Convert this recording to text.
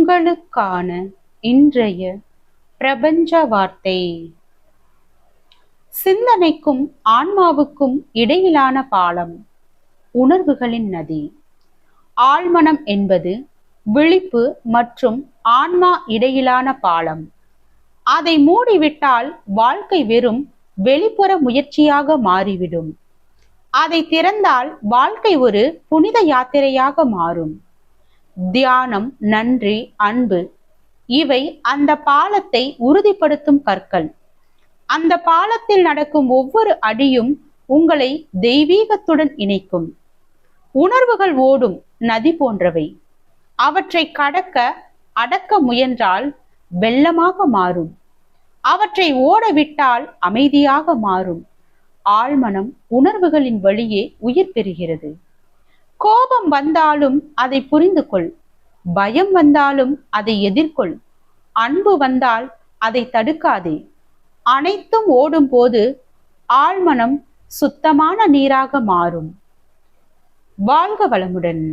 உங்களுக்கான இன்றைய பிரபஞ்ச வார்த்தை. சிந்தனைக்கும் ஆன்மாவுக்கும் இடையிலான பாலம், உணர்வுகளின் நதி. ஆழ்மனம் என்பது விழிப்பு மற்றும் ஆன்மா இடையிலான பாலம். அதை மூடிவிட்டால் வாழ்க்கை வெறும் வெளிப்புற முயற்சியாக மாறிவிடும். அதை திறந்தால் வாழ்க்கை ஒரு புனித யாத்திரையாக மாறும். தியானம், நன்றி, அன்பு இவை அந்த பாலத்தை உறுதிப்படுத்தும் கற்கள். அந்த பாலத்தில் நடக்கும் ஒவ்வொரு அடியும் உங்களை தெய்வீகத்துடன் இணைக்கும். உணர்வுகள் ஓடும் நதி போன்றவை. அவற்றை அடக்க முயன்றால் வெள்ளமாக மாறும். அவற்றை ஓடவிட்டால் அமைதியாக மாறும். ஆழ்மனம் உணர்வுகளின் வழியே உயிர் பெறுகிறது. கோபம் வந்தாலும் அதை புரிந்து கொள். பயம் வந்தாலும் அதை எதிர்கொள். அன்பு வந்தால் அதை தடுக்காதே. அனைத்தும் ஓடும் போது ஆழ்மனம் சுத்தமான நீராக மாறும். வாழ்க வளமுடன்.